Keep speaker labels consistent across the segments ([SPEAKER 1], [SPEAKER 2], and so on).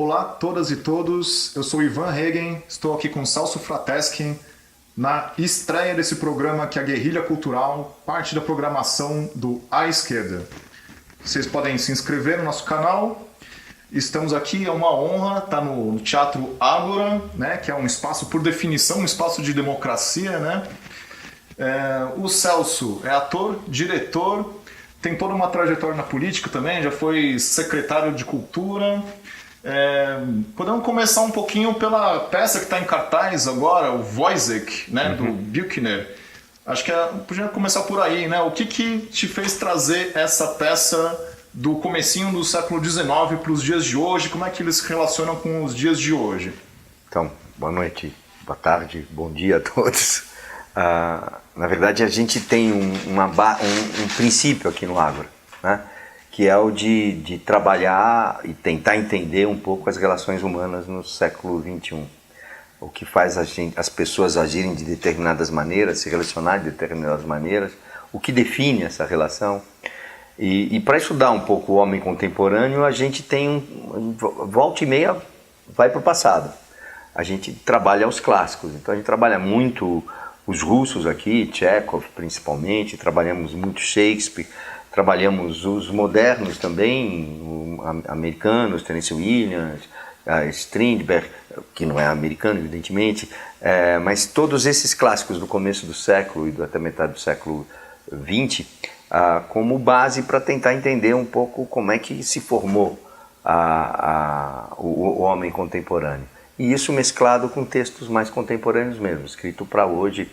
[SPEAKER 1] Olá a todas e todos, eu sou Ivan Regen, estou aqui com Celso Frateschi na estreia desse programa que é a Guerrilha Cultural, parte da programação do À Esquerda. Vocês podem se inscrever no nosso canal, estamos aqui, é uma honra estar no Teatro Ágora, né, que é um espaço, por definição, um espaço de democracia, né? O Celso é ator, diretor, tem toda uma trajetória na política também, já foi secretário de Cultura. Podemos começar um pouquinho pela peça que está em cartaz agora, o Wojciech, né, do Buchner. Acho que podia começar por aí, né? O que te fez trazer essa peça do comecinho do século XIX para os dias de hoje? Como é que eles se relacionam com os dias de hoje?
[SPEAKER 2] Então, boa noite, boa tarde, bom dia a todos. Na verdade, a gente tem um princípio aqui no Ágora, né? Que é o de trabalhar e tentar entender um pouco as relações humanas no século XXI. O que faz as pessoas agirem de determinadas maneiras, se relacionar de determinadas maneiras, o que define essa relação. E para estudar um pouco o homem contemporâneo, a gente tem volta e meia vai para o passado. A gente trabalha os clássicos, então a gente trabalha muito os russos aqui, Chekhov principalmente, trabalhamos muito Shakespeare, trabalhamos os modernos também, americanos, Tennessee Williams, Strindberg, que não é americano, evidentemente, mas todos esses clássicos do começo do século e até metade do século XX, como base para tentar entender um pouco como é que se formou o homem contemporâneo. E isso mesclado com textos mais contemporâneos mesmo, escrito para hoje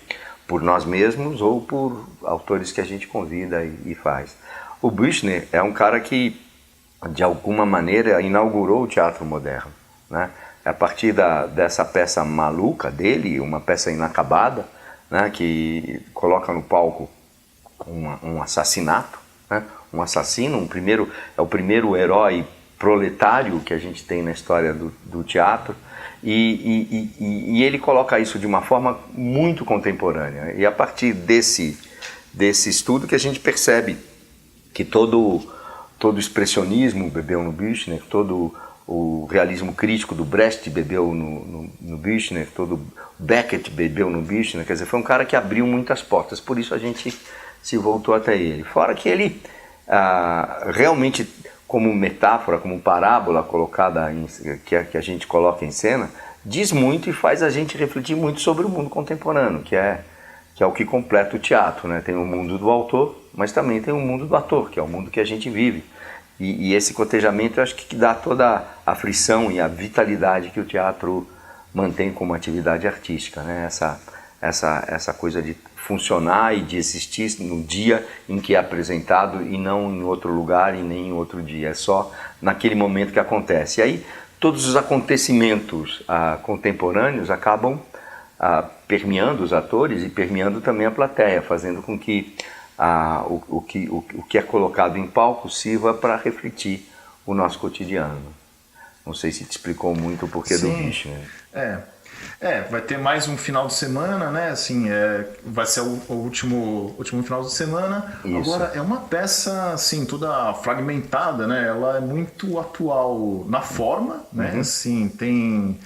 [SPEAKER 2] por nós mesmos ou por autores que a gente convida e faz. O Buchner é um cara que, de alguma maneira, inaugurou o teatro moderno, né? A partir dessa peça maluca dele, uma peça inacabada, né, que coloca no palco um assassinato, né? Um assassino, é o primeiro herói proletário que a gente tem na história do teatro. E ele coloca isso de uma forma muito contemporânea. E a partir desse estudo que a gente percebe que todo o expressionismo bebeu no Buchner, todo o realismo crítico do Brecht bebeu no Buchner, todo o Beckett bebeu no Buchner. Quer dizer, foi um cara que abriu muitas portas, por isso a gente se voltou até ele. Fora que ele realmente, como metáfora, como parábola colocada que a gente coloca em cena, diz muito e faz a gente refletir muito sobre o mundo contemporâneo, que é o que completa o teatro, né? Tem o mundo do autor, mas também tem o mundo do ator, que é o mundo que a gente vive. E esse cotejamento eu acho que dá toda a frição e a vitalidade que o teatro mantém como atividade artística, né? Essa coisa de funcionar e de existir no dia em que é apresentado e não em outro lugar e nem em outro dia. É só naquele momento que acontece. E aí todos os acontecimentos contemporâneos acabam permeando os atores e permeando também a plateia, fazendo com que o que é colocado em palco sirva para refletir o nosso cotidiano. Não sei se te explicou muito o porquê do Buchner.
[SPEAKER 1] Vai ter mais um final de semana, né? Assim, vai ser o último final de semana. Isso. Agora, é uma peça, assim, toda fragmentada, né? Ela é muito atual na forma, né? Assim, tem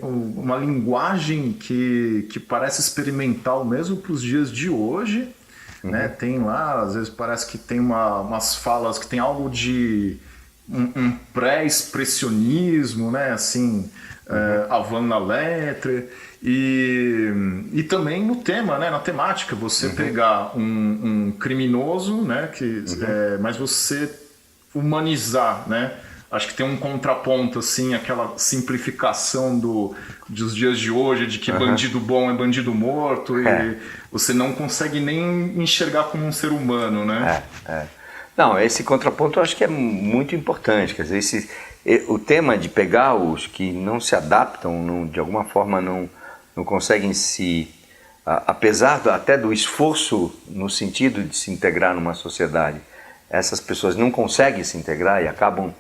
[SPEAKER 1] uma linguagem que parece experimental mesmo para os dias de hoje, né? Tem lá, às vezes parece que tem umas falas que tem algo de um pré-expressionismo, né? Assim, avant la lettre, e também no tema, né? Na temática, você pegar um criminoso, né? Mas você humanizar, né? Acho que tem um contraponto, assim, aquela simplificação dos dias de hoje, de que bandido bom é bandido morto, e você não consegue nem enxergar como um ser humano, né?
[SPEAKER 2] Não, esse contraponto eu acho que é muito importante. Quer dizer, o tema de pegar os que não se adaptam, de alguma forma não conseguem apesar até do esforço no sentido de se integrar numa sociedade, essas pessoas não conseguem se integrar e acabam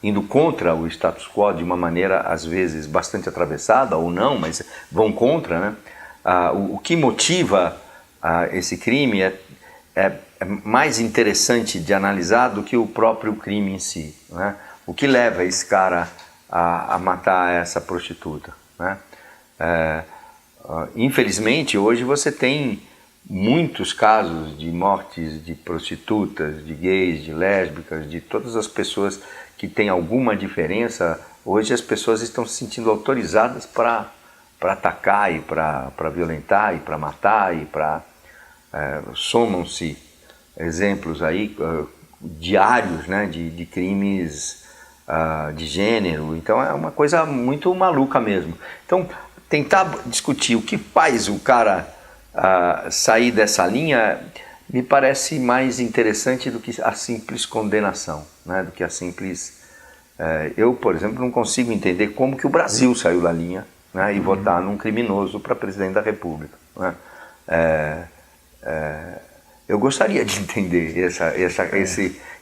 [SPEAKER 2] indo contra o status quo de uma maneira, às vezes, bastante atravessada, ou não, mas vão contra, né? O que motiva esse crime é mais interessante de analisar do que o próprio crime em si, né? O que leva esse cara a matar essa prostituta, né? Infelizmente, hoje você tem muitos casos de mortes de prostitutas, de gays, de lésbicas, de todas as pessoas que têm alguma diferença. Hoje as pessoas estão se sentindo autorizadas para atacar e para violentar e para matar e para... somam-se exemplos aí diários, né, de crimes de gênero. Então é uma coisa muito maluca mesmo. Então tentar discutir o que faz o cara sair dessa linha me parece mais interessante do que a simples condenação, né, do que a simples... eu, por exemplo, não consigo entender como que o Brasil saiu da linha, né, e votar num criminoso para presidente da República, né? Eu gostaria de entender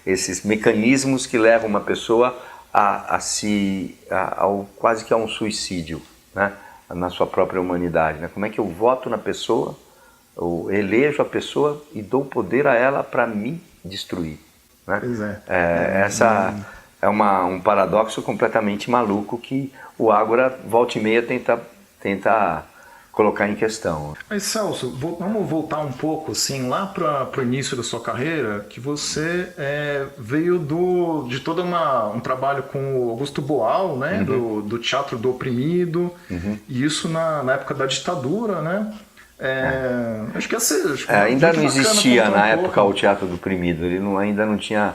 [SPEAKER 2] esses mecanismos que levam uma pessoa quase que a um suicídio, né, na sua própria humanidade, né? Como é que eu voto na pessoa, eu elejo a pessoa e dou poder a ela para me destruir, né?
[SPEAKER 1] Pois é.
[SPEAKER 2] Essa é um paradoxo completamente maluco que o Ágora, volta e meia, tenta colocar em questão.
[SPEAKER 1] Mas Celso, vamos voltar um pouco assim, lá para o início da sua carreira, que você veio de todo um trabalho com o Augusto Boal, né, do Teatro do Oprimido, e isso na época da ditadura, né? Acho que
[SPEAKER 2] ainda não existia na época o Teatro do Oprimido, ele ainda não tinha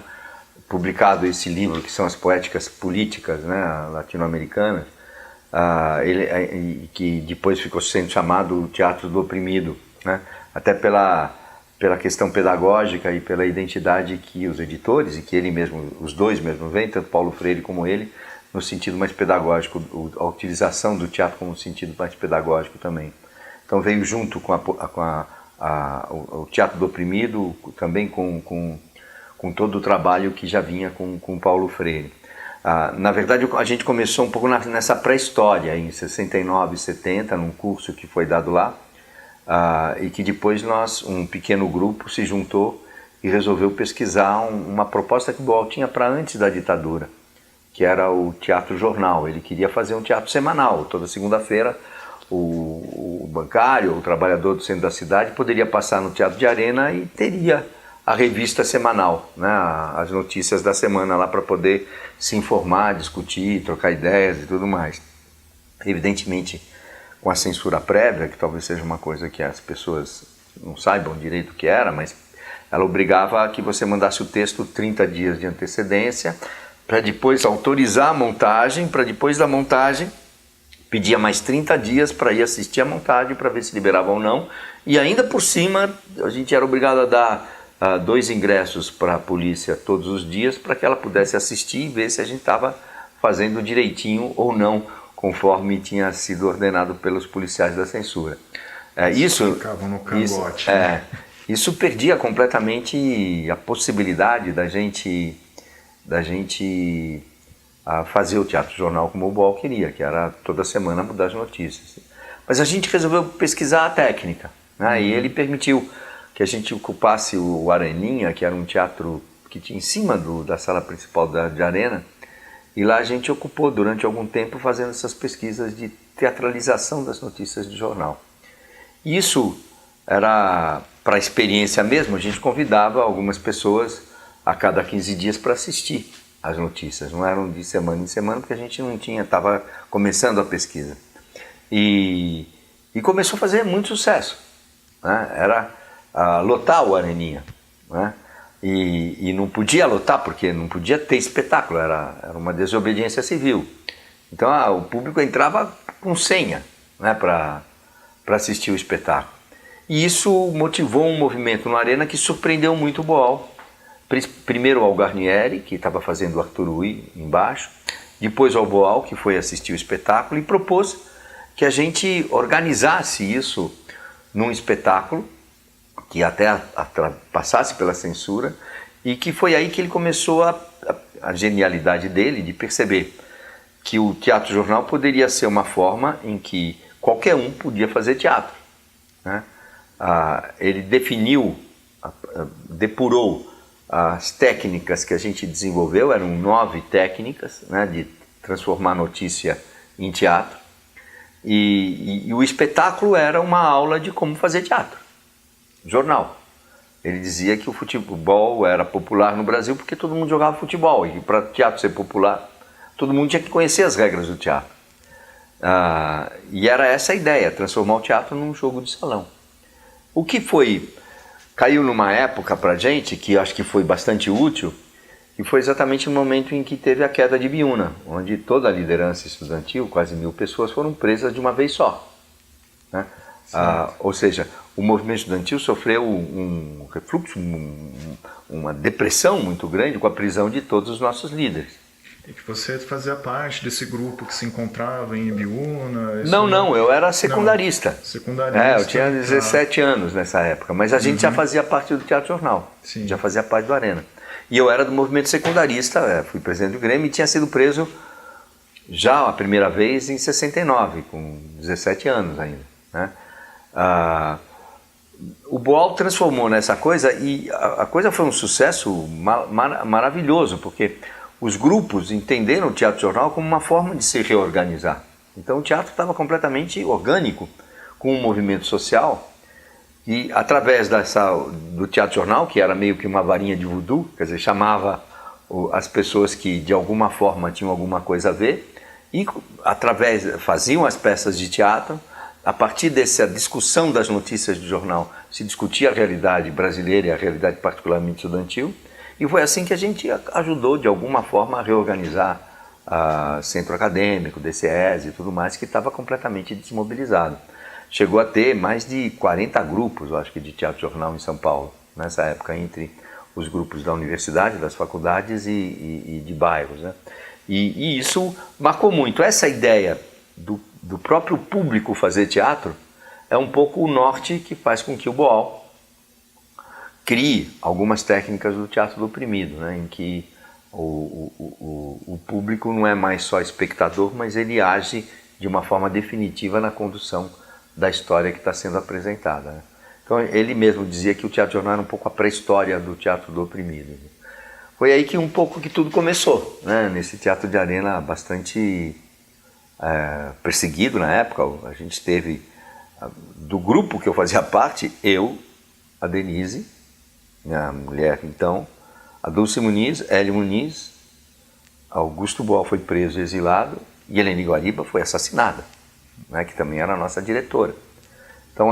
[SPEAKER 2] publicado esse livro, que são as poéticas políticas, né, latino-americanas, que depois ficou sendo chamado Teatro do Oprimido, né, até pela questão pedagógica e pela identidade que os editores, e que ele mesmo, os dois mesmo veem, tanto Paulo Freire como ele, no sentido mais pedagógico, a utilização do teatro como sentido mais pedagógico também. Então veio junto com o Teatro do Oprimido, também com todo o trabalho que já vinha com Paulo Freire. Na verdade, a gente começou um pouco nessa pré-história, em 69, 70, num curso que foi dado lá, e que depois um pequeno grupo, se juntou e resolveu pesquisar uma proposta que o Boal tinha para antes da ditadura, que era o Teatro Jornal. Ele queria fazer um teatro semanal. Toda segunda-feira, o bancário, o trabalhador do centro da cidade, poderia passar no Teatro de Arena e teria a revista semanal, né, as notícias da semana lá para poder se informar, discutir, trocar ideias e tudo mais. Evidentemente, com a censura prévia, que talvez seja uma coisa que as pessoas não saibam direito o que era, mas ela obrigava a que você mandasse o texto 30 dias de antecedência, para depois autorizar a montagem, para depois da montagem pedia mais 30 dias para ir assistir a montagem, para ver se liberava ou não, e ainda por cima a gente era obrigado a dar 2 ingressos para a polícia todos os dias, para que ela pudesse assistir e ver se a gente estava fazendo direitinho ou não, conforme tinha sido ordenado pelos policiais da censura. Isso perdia completamente a possibilidade da gente fazer o Teatro Jornal como o Boal queria, que era toda semana mudar as notícias. Mas a gente resolveu pesquisar a técnica, né? E ele permitiu que a gente ocupasse o Areninha, que era um teatro que tinha em cima da sala principal de Arena, e lá a gente ocupou durante algum tempo fazendo essas pesquisas de teatralização das notícias de jornal. Isso era para a experiência mesmo, a gente convidava algumas pessoas a cada 15 dias para assistir as notícias, não eram de semana em semana, porque a gente não tinha, estava começando a pesquisa. E começou a fazer muito sucesso, né? Era lotar o Areninha, né? E não podia lotar porque não podia ter espetáculo, era uma desobediência civil. Então o público entrava com senha, né, para assistir o espetáculo. E isso motivou um movimento na Arena que surpreendeu muito o Boal. Primeiro ao Garnieri, que estava fazendo o Arthur Ui embaixo, depois ao Boal, que foi assistir o espetáculo, e propôs que a gente organizasse isso num espetáculo que até passasse pela censura, e que foi aí que ele começou a genialidade dele de perceber que o Teatro Jornal poderia ser uma forma em que qualquer um podia fazer teatro, né? Ele definiu, depurou as técnicas que a gente desenvolveu, eram 9 técnicas, né, de transformar notícia em teatro, e o espetáculo era uma aula de como fazer teatro, jornal. Ele dizia que o futebol era popular no Brasil porque todo mundo jogava futebol, e para teatro ser popular, todo mundo tinha que conhecer as regras do teatro. E era essa a ideia, transformar o teatro num jogo de salão. O que caiu numa época para a gente, que acho que foi bastante útil, e foi exatamente no momento em que teve a queda de Biúna, onde toda a liderança estudantil, quase 1000 pessoas, foram presas de uma vez só, né? Ou seja, o movimento estudantil sofreu um refluxo, uma depressão muito grande com a prisão de todos os nossos líderes.
[SPEAKER 1] E que você fazia parte desse grupo que se encontrava em Ibiúna?
[SPEAKER 2] Não, eu era secundarista.
[SPEAKER 1] Não, secundarista.
[SPEAKER 2] Eu tinha 17 anos nessa época, mas a gente já fazia parte do Teatro Jornal,
[SPEAKER 1] Sim.
[SPEAKER 2] Já fazia parte do Arena. E eu era do movimento secundarista, fui presidente do Grêmio e tinha sido preso já a primeira vez em 69, com 17 anos ainda, né? O Boal transformou nessa coisa e a coisa foi um sucesso maravilhoso, porque os grupos entenderam o Teatro Jornal como uma forma de se reorganizar. Então o teatro estava completamente orgânico com o movimento social e através do Teatro Jornal, que era meio que uma varinha de voodoo, quer dizer, chamava as pessoas que de alguma forma tinham alguma coisa a ver e faziam as peças de teatro. A partir dessa discussão das notícias do jornal, se discutia a realidade brasileira e a realidade particularmente estudantil, e foi assim que a gente ajudou, de alguma forma, a reorganizar centro acadêmico, DCES e tudo mais, que estava completamente desmobilizado. Chegou a ter mais de 40 grupos, eu acho que, de teatro jornal em São Paulo, nessa época, entre os grupos da universidade, das faculdades e de bairros, né? E isso marcou muito. Essa ideia do próprio público fazer teatro é um pouco o norte que faz com que o Boal crie algumas técnicas do teatro do oprimido, né, em que o público não é mais só espectador, mas ele age de uma forma definitiva na condução da história que está sendo apresentada, né? Então ele mesmo dizia que o Teatro Jornal era um pouco a pré-história do teatro do oprimido. Foi aí que um pouco que tudo começou, né, nesse teatro de arena bastante perseguido na época. A gente teve, do grupo que eu fazia parte, eu, a Denise, minha mulher então, a Dulce Muniz, Hélio Muniz, Augusto Boal foi preso e exilado, e Eleni Guariba foi assassinada, né, que também era a nossa diretora. Então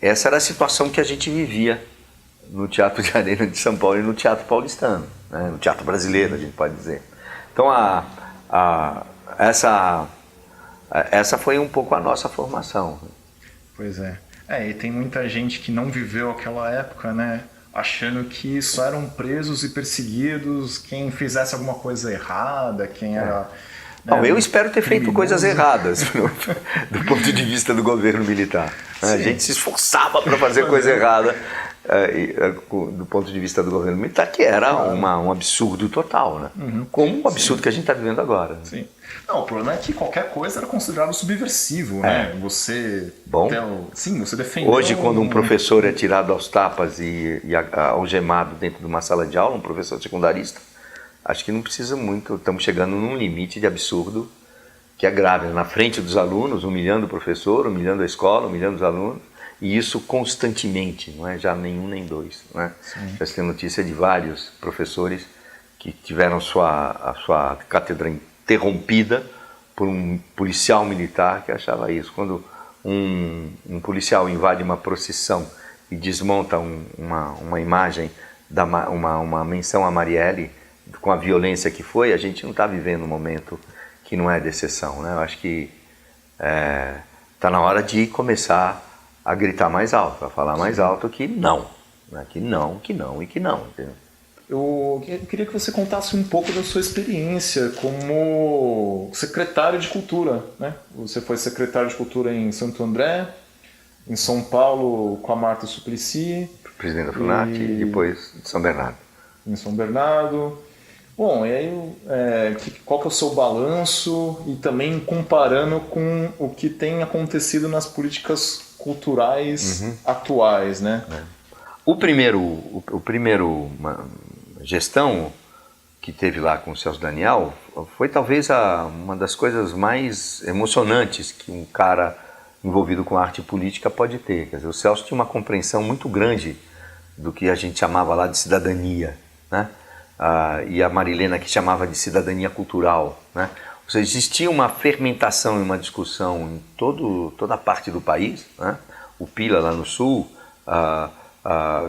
[SPEAKER 2] essa era a situação que a gente vivia no Teatro de Arena de São Paulo e no Teatro Paulistano, né, no Teatro Brasileiro, a gente pode dizer. Então essa foi um pouco a nossa formação.
[SPEAKER 1] Pois é. E tem muita gente que não viveu aquela época, né, achando que só eram presos e perseguidos quem fizesse alguma coisa errada, quem era...
[SPEAKER 2] Não, eu espero ter feito coisas erradas do ponto de vista do governo militar. Sim. A gente se esforçava para fazer coisa errada do ponto de vista do governo militar, que era um absurdo total, né? Como o absurdo que a gente está vivendo agora. Né?
[SPEAKER 1] Sim. Não, o problema é que qualquer coisa era considerado subversivo, né? Você... Sim, você defendeu...
[SPEAKER 2] Hoje, quando um professor é tirado aos tapas e algemado dentro de uma sala de aula, um professor secundarista, acho que não precisa muito, estamos chegando num limite de absurdo que é grave, na frente dos alunos, humilhando o professor, humilhando a escola, humilhando os alunos, e isso constantemente, não é já nenhum nem dois, não é? Já se tem notícia de vários professores que tiveram a sua cátedra interrompida por um policial militar que achava isso. Quando um policial invade uma procissão e desmonta uma imagem, uma menção a Marielle, com a violência que foi, a gente não está vivendo um momento que não é de exceção, né? Eu acho que está na hora de começar a gritar mais alto, a falar mais alto que não, né? Que não, que não e que não. Entendeu?
[SPEAKER 1] Eu queria que você contasse um pouco da sua experiência como secretário de Cultura, né? Você foi secretário de Cultura em Santo André, em São Paulo com a Marta Suplicy,
[SPEAKER 2] presidente da FUNAT, e depois de São Bernardo.
[SPEAKER 1] Em São Bernardo. Bom, e aí qual que é o seu balanço e também comparando com o que tem acontecido nas políticas culturais atuais, né?
[SPEAKER 2] o primeiro gestão que teve lá com o Celso Daniel foi talvez uma das coisas mais emocionantes que um cara envolvido com arte política pode ter. Quer dizer, o Celso tinha uma compreensão muito grande do que a gente chamava lá de cidadania, né? E a Marilena que chamava de cidadania cultural, né? Ou seja, existia uma fermentação e uma discussão em toda a parte do país, né? O Pila lá no sul,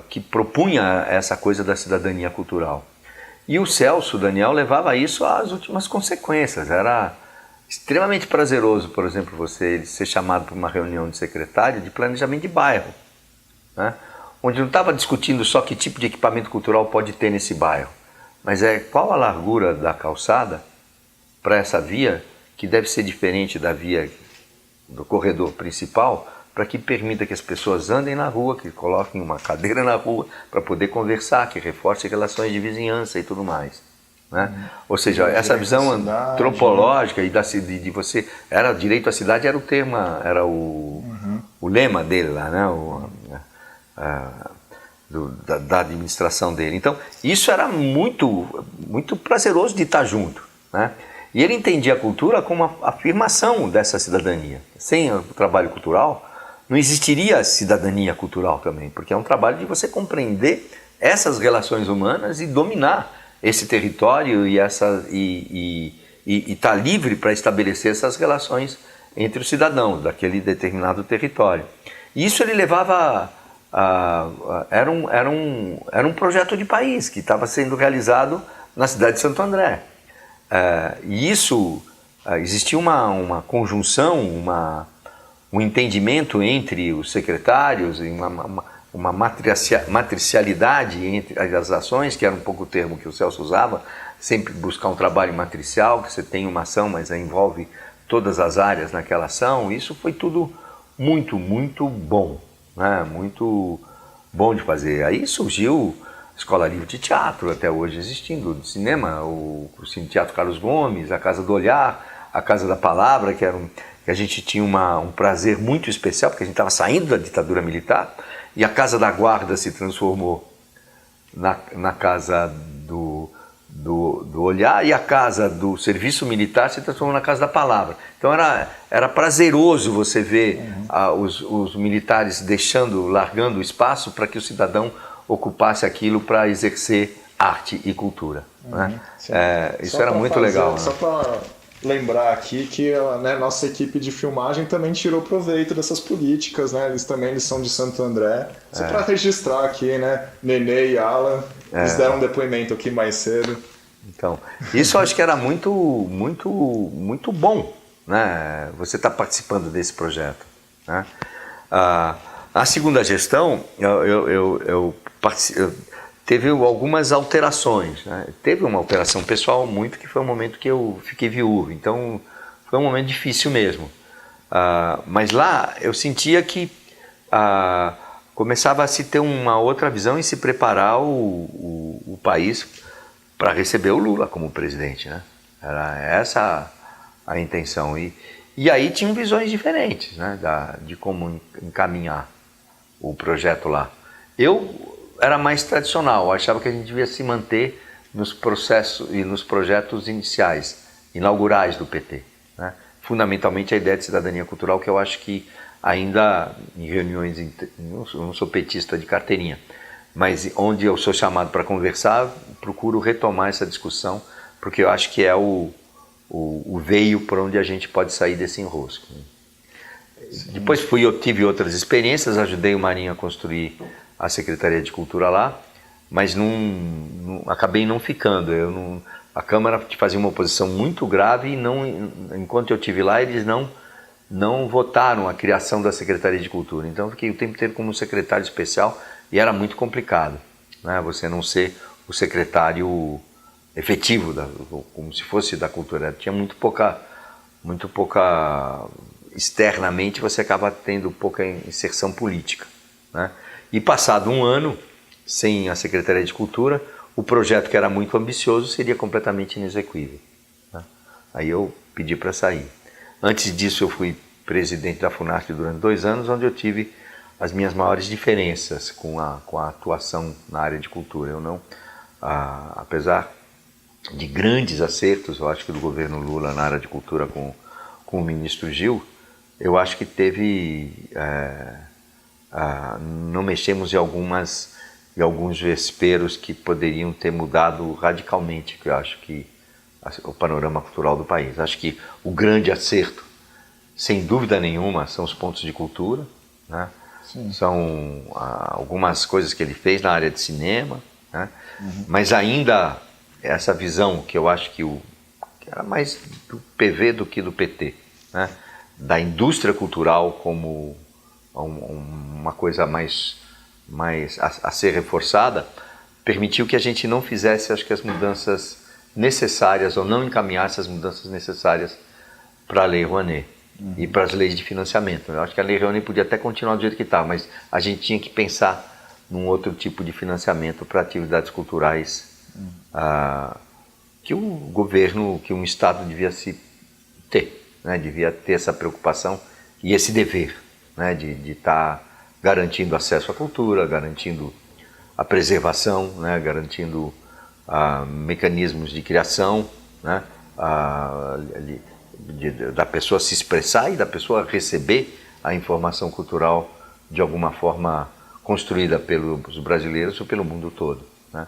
[SPEAKER 2] que propunha essa coisa da cidadania cultural. E o Celso Daniel levava isso às últimas consequências. Era extremamente prazeroso, por exemplo, você ser chamado para uma reunião de secretário de planejamento de bairro, né? Onde não estava discutindo só que tipo de equipamento cultural pode ter nesse bairro, mas qual a largura da calçada para essa via, que deve ser diferente da via do corredor principal, para que permita que as pessoas andem na rua, que coloquem uma cadeira na rua para poder conversar, que reforce relações de vizinhança e tudo mais, né? Ou seja, essa visão antropológica e de você... direito à cidade era o termo, era o lema dele lá, né? Da administração dele. Então, isso era muito, muito prazeroso de estar junto, né? E ele entendia a cultura como uma afirmação dessa cidadania. Sem o trabalho cultural, não existiria cidadania cultural também, porque é um trabalho de você compreender essas relações humanas e dominar esse território e estar livre para estabelecer essas relações entre os cidadãos daquele determinado território. E isso ele levava era um projeto de país que estava sendo realizado na cidade de Santo André. E isso, existia uma conjunção, um entendimento entre os secretários, uma matricialidade entre as ações, que era um pouco o termo que o Celso usava, sempre buscar um trabalho matricial, que você tem uma ação, mas envolve todas as áreas naquela ação. Isso foi tudo muito, muito bom, né? Muito bom de fazer. Aí surgiu a Escola Livre de Teatro, até hoje existindo, de cinema, o Cine Teatro Carlos Gomes, a Casa do Olhar, a Casa da Palavra, que a gente tinha um prazer muito especial, porque a gente estava saindo da ditadura militar, e a Casa da Guarda se transformou na Casa do Olhar, e a Casa do Serviço Militar se transformou na Casa da Palavra. Então era prazeroso você ver os militares largando o espaço para que o cidadão ocupasse aquilo para exercer arte e cultura, né? Isso era muito legal, né?
[SPEAKER 1] Só para lembrar aqui que, né, nossa equipe de filmagem também tirou proveito dessas políticas, né? Eles são de Santo André. Só para registrar aqui, né? Nenê e Alan, eles deram um depoimento aqui mais cedo.
[SPEAKER 2] Então, isso eu acho que era muito, muito, muito bom, né? Você está participando desse projeto, né? A segunda gestão, teve algumas alterações, né? Teve uma alteração pessoal muito, que foi um momento que eu fiquei viúvo, então foi um momento difícil mesmo. Mas lá eu sentia que começava a se ter uma outra visão e se preparar o país para receber o Lula como presidente, né? Era essa a intenção. E aí tinham visões diferentes, né? De como encaminhar o projeto lá. Eu era mais tradicional, eu achava que a gente devia se manter nos processos e nos projetos iniciais, inaugurais do PT, né? Fundamentalmente a ideia de cidadania cultural, que eu acho que ainda em reuniões, eu não sou petista de carteirinha, mas onde eu sou chamado para conversar, procuro retomar essa discussão, porque eu acho que é o veio por onde a gente pode sair desse enrosco. Sim. Depois tive outras experiências, ajudei o Marinho a construir a Secretaria de Cultura lá, mas acabei não ficando. A Câmara fazia uma oposição muito grave e enquanto eu estive lá, eles não votaram a criação da Secretaria de Cultura. Então eu fiquei o tempo inteiro como secretário especial e era muito complicado, né? Você não ser o secretário efetivo, como se fosse da cultura. Tinha muito pouca externamente, você acaba tendo pouca inserção política, né? E passado um ano sem a Secretaria de Cultura, o projeto, que era muito ambicioso, seria completamente inexequível, né? Aí eu pedi para sair. Antes disso eu fui presidente da Funarte durante 2 anos, onde eu tive as minhas maiores diferenças com a atuação na área de cultura. Eu não, apesar de grandes acertos, eu acho que do governo Lula na área de cultura com o ministro Gil, eu acho que teve, não mexemos em alguns vesperos que poderiam ter mudado radicalmente, que eu acho que o panorama cultural do país. Acho que o grande acerto, sem dúvida nenhuma, são os pontos de cultura, né? São algumas coisas que ele fez na área de cinema, né? Mas ainda essa visão que eu acho que era mais do PV do que do PT, né? Da indústria cultural como uma coisa mais a ser reforçada, permitiu que a gente não fizesse, acho que, as mudanças necessárias, ou não encaminhasse as mudanças necessárias para a Lei Rouanet e para as leis de financiamento. Eu acho que a Lei Rouanet podia até continuar do jeito que está, mas a gente tinha que pensar num outro tipo de financiamento para atividades culturais que o governo, que um Estado devia se ter, né? Devia ter essa preocupação e esse dever, né? De estar garantindo acesso à cultura, garantindo a preservação, né? Garantindo mecanismos de criação, né? Da pessoa se expressar e da pessoa receber a informação cultural de alguma forma construída pelos brasileiros ou pelo mundo todo, né?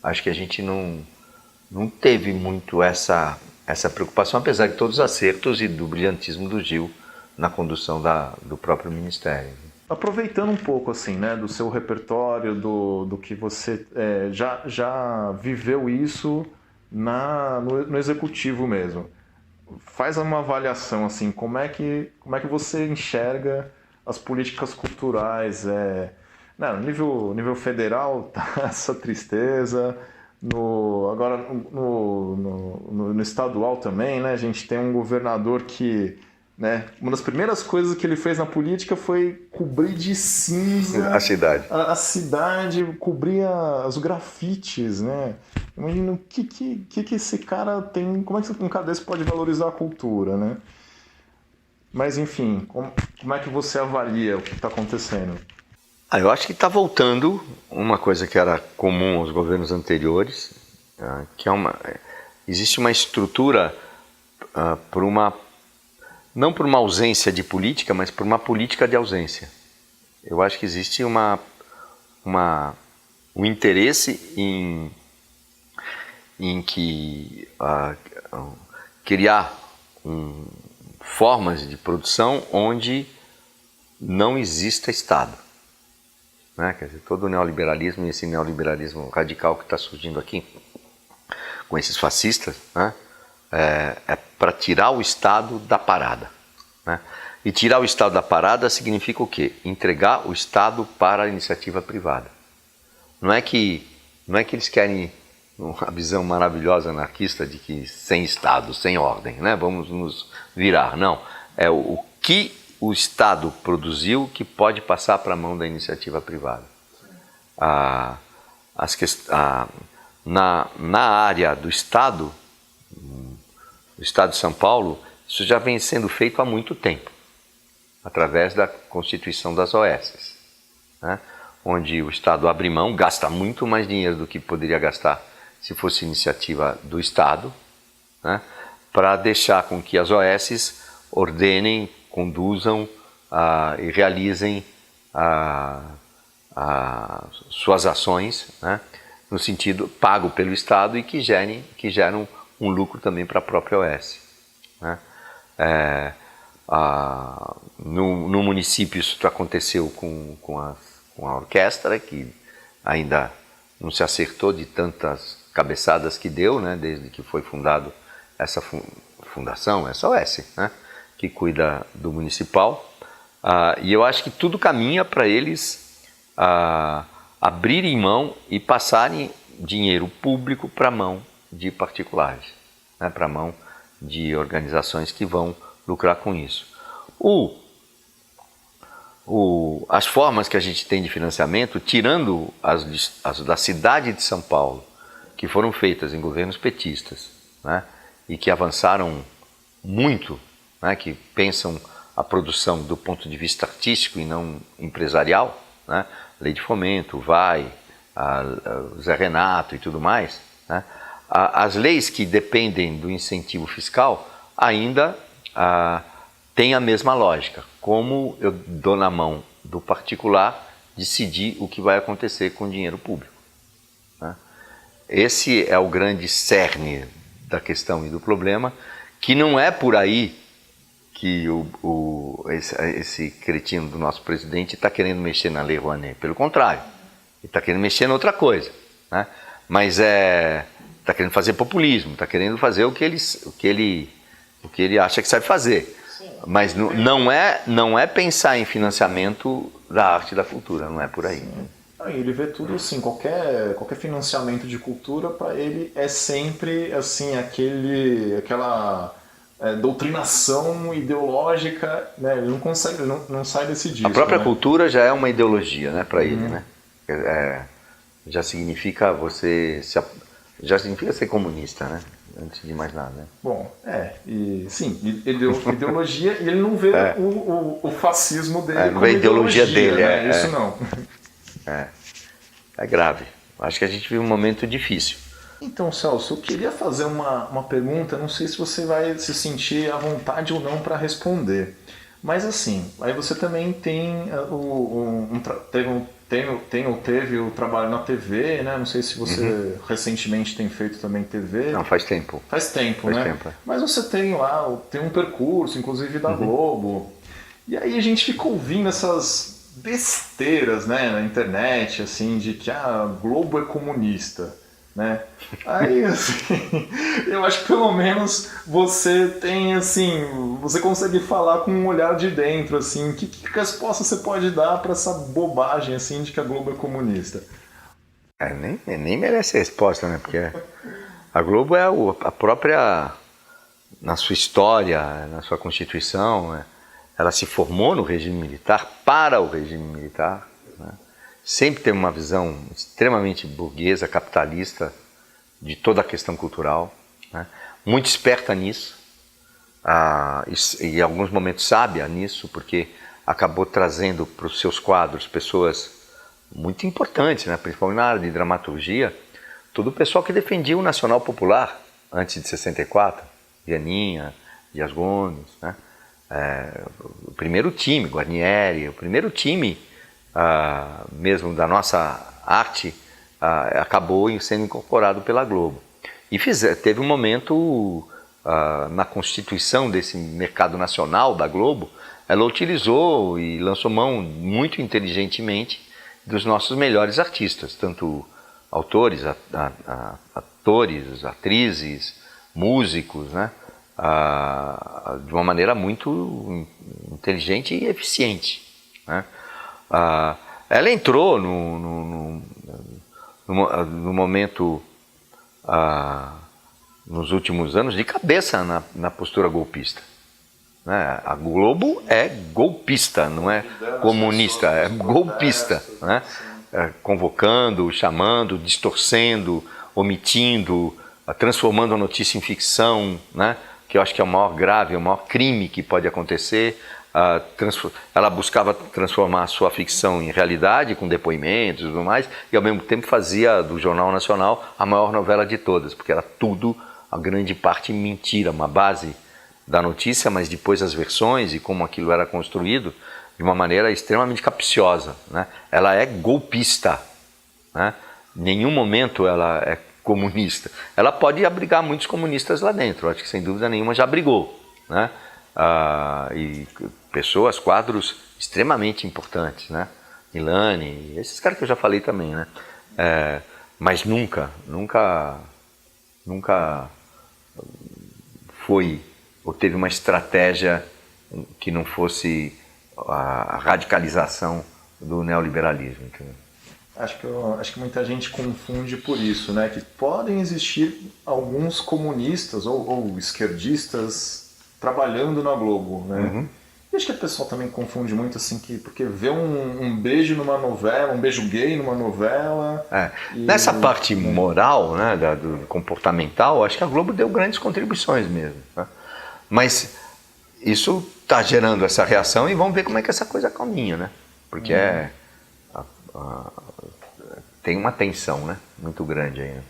[SPEAKER 2] Acho que a gente não teve muito essa preocupação, apesar de todos os acertos e do brilhantismo do Gil na condução do próprio Ministério.
[SPEAKER 1] Aproveitando um pouco assim, né, do seu repertório, do que você já viveu isso no executivo mesmo, faz uma avaliação assim, como é que você enxerga as políticas culturais? No nível federal tá essa tristeza, agora no estadual também, né, a gente tem um governador que, né, uma das primeiras coisas que ele fez na política foi cobrir de cinza a cidade, cobrir os grafites, né? Imagina o que esse cara tem, como é que um cara desse pode valorizar a cultura, né? Mas enfim, como é que você avalia o que está acontecendo?
[SPEAKER 2] Eu acho que está voltando uma coisa que era comum aos governos anteriores, que existe uma estrutura não por uma ausência de política, mas por uma política de ausência. Eu acho que existe um interesse em criar formas de produção onde não exista Estado, né? Quer dizer, todo o neoliberalismo e esse neoliberalismo radical que está surgindo aqui com esses fascistas, né? É para tirar o Estado da parada, né? E tirar o Estado da parada significa o quê? Entregar o Estado para a iniciativa privada. Não é que eles querem uma visão maravilhosa anarquista de que sem Estado, sem ordem, né? Vamos nos virar. Não. É o que o Estado produziu que pode passar para a mão da iniciativa privada. Na área do Estado, o Estado de São Paulo, isso já vem sendo feito há muito tempo, através da constituição das OS, né? Onde o Estado abre mão, gasta muito mais dinheiro do que poderia gastar se fosse iniciativa do Estado, né? Para deixar com que as OS ordenem, conduzam e realizem suas ações, né? No sentido pago pelo Estado e que geram um lucro também para a própria OS, né? No município isso aconteceu com a orquestra, que ainda não se acertou de tantas cabeçadas que deu, né, desde que foi fundado essa fundação, essa OS, né, que cuida do municipal. E eu acho que tudo caminha para eles abrirem mão e passarem dinheiro público para a mão de particulares, né, para a mão de organizações que vão lucrar com isso. As formas que a gente tem de financiamento, tirando as da cidade de São Paulo, que foram feitas em governos petistas, né, e que avançaram muito, né, que pensam a produção do ponto de vista artístico e não empresarial, né? Lei de Fomento, o Zé Renato e tudo mais, né? As leis que dependem do incentivo fiscal ainda têm a mesma lógica. Como eu dou na mão do particular decidir o que vai acontecer com o dinheiro público, né? Esse é o grande cerne da questão e do problema, que não é por aí que esse cretino do nosso presidente está querendo mexer na Lei Rouanet. Pelo contrário, ele está querendo mexer em outra coisa, né? Mas está querendo fazer populismo, está querendo fazer o que ele acha que sabe fazer. Sim. Mas não é pensar em financiamento da arte e da cultura, não é por aí.
[SPEAKER 1] Sim. Ele vê tudo assim, qualquer financiamento de cultura para ele é sempre assim aquela doutrinação ideológica, né? Ele não consegue, não sai desse disco.
[SPEAKER 2] A própria
[SPEAKER 1] né?
[SPEAKER 2] cultura já é uma ideologia, né, para ele, né? Já significa já significa ser comunista, né? Antes de mais nada. Né?
[SPEAKER 1] Bom, ideologia, e ele não vê o fascismo dele
[SPEAKER 2] não vê a ideologia dele,
[SPEAKER 1] né? Isso não.
[SPEAKER 2] É grave. Acho que a gente vive um momento difícil.
[SPEAKER 1] Então, Celso, eu queria fazer uma pergunta, não sei se você vai se sentir à vontade ou não para responder. Mas assim, aí você também tem teve o trabalho na TV, né? Não sei se você recentemente tem feito também TV.
[SPEAKER 2] Não, faz tempo.
[SPEAKER 1] Faz tempo, né? Mas você tem um percurso, inclusive da Globo. E aí a gente fica ouvindo essas besteiras, né, na internet, assim, de que a Globo é comunista, né? Aí, assim, eu acho que pelo menos você tem, assim, você consegue falar com um olhar de dentro, assim, que resposta você pode dar para essa bobagem, assim, de que a Globo é comunista?
[SPEAKER 2] Nem merece resposta, né? Porque a Globo é a própria, na sua história, na sua Constituição, né? Ela se formou no regime militar, para o regime militar, né? Sempre teve uma visão extremamente burguesa, capitalista, de toda a questão cultural, né? Muito esperta nisso, e em alguns momentos sábia nisso, porque acabou trazendo para os seus quadros pessoas muito importantes, né? Principalmente na área de dramaturgia, todo o pessoal que defendia o Nacional Popular antes de 64, Vianinha, Dias Gomes, né? O primeiro time, Guarnieri, o primeiro time mesmo da nossa arte acabou sendo incorporado pela Globo. E teve um momento na constituição desse mercado nacional da Globo, ela utilizou e lançou mão muito inteligentemente dos nossos melhores artistas, tanto autores, atores, atrizes, músicos, né? De uma maneira muito inteligente e eficiente, né? Ela entrou no momento, nos últimos anos, de cabeça na postura golpista, né? A Globo é golpista, não é comunista, é golpista, né? Convocando, chamando, distorcendo, omitindo, transformando a notícia em ficção, né? Que eu acho que é o maior grave, o maior crime que pode acontecer. Ela buscava transformar a sua ficção em realidade, com depoimentos e tudo mais, e ao mesmo tempo fazia do Jornal Nacional a maior novela de todas, porque era tudo, a grande parte, mentira, uma base da notícia, mas depois as versões e como aquilo era construído de uma maneira extremamente capciosa, né? Ela é golpista, né? Em nenhum momento ela é comunista. Ela pode abrigar muitos comunistas lá dentro, acho que sem dúvida nenhuma já abrigou, né? E pessoas, quadros extremamente importantes, né? Milani, esses caras que eu já falei também, né? Mas nunca foi ou teve uma estratégia que não fosse a radicalização do neoliberalismo. Entendeu?
[SPEAKER 1] Acho que muita gente confunde por isso, né? Que podem existir alguns comunistas ou esquerdistas trabalhando na Globo, né? E acho que a pessoa também confunde muito assim, porque vê um beijo numa novela, um beijo gay numa novela...
[SPEAKER 2] Nessa parte moral, né, do comportamental, acho que a Globo deu grandes contribuições mesmo, né? Mas isso está gerando essa reação e vamos ver como é que essa coisa caminha, né? Porque tem uma tensão, né? Muito grande aí, né?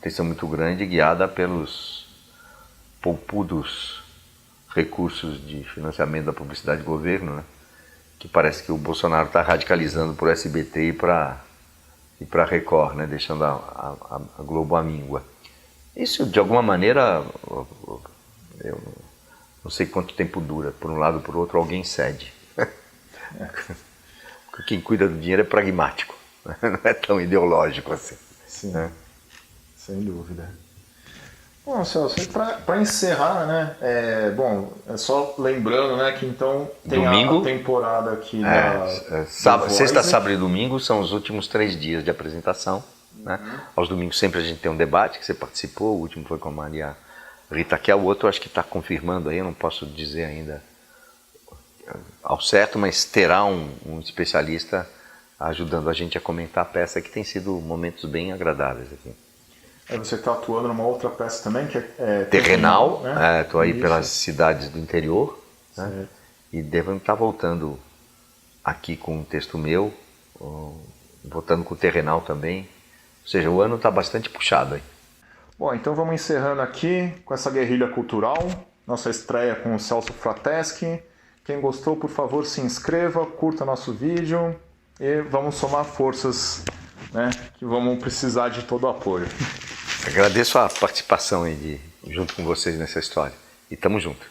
[SPEAKER 2] Tensão muito grande guiada pelos poupudos recursos de financiamento da publicidade do governo, né? Que parece que o Bolsonaro está radicalizando por SBT e para Record, né? Deixando a Globo à míngua. Isso, de alguma maneira, eu não sei quanto tempo dura. Por um lado ou por outro, alguém cede. Porque quem cuida do dinheiro é pragmático, né? Não é tão ideológico assim.
[SPEAKER 1] Sim,
[SPEAKER 2] né?
[SPEAKER 1] Sem dúvida. Bom, Celso, para encerrar, né? É só lembrando, né, que então tem
[SPEAKER 2] Domingo,
[SPEAKER 1] a temporada aqui
[SPEAKER 2] sexta, sábado e domingo são os últimos 3 dias de apresentação. Né? Aos domingos sempre a gente tem um debate que você participou, o último foi com a Maria Rita Kel, o outro acho que está confirmando aí, eu não posso dizer ainda ao certo, mas terá um especialista ajudando a gente a comentar a peça, que tem sido momentos bem agradáveis aqui.
[SPEAKER 1] Você está atuando numa outra peça também, que é
[SPEAKER 2] Terrenal,
[SPEAKER 1] né?
[SPEAKER 2] Estou aí pelas cidades do interior, né? E devo estar voltando aqui com um texto meu, voltando com o Terrenal também, ou seja, o ano está bastante puxado aí.
[SPEAKER 1] Bom, então vamos encerrando aqui com essa guerrilha cultural, nossa estreia com o Celso Frateschi. Quem gostou, por favor, se inscreva, curta nosso vídeo e vamos somar forças, né, que vamos precisar de todo o apoio.
[SPEAKER 2] Agradeço a participação aí junto com vocês nessa história. E tamo junto.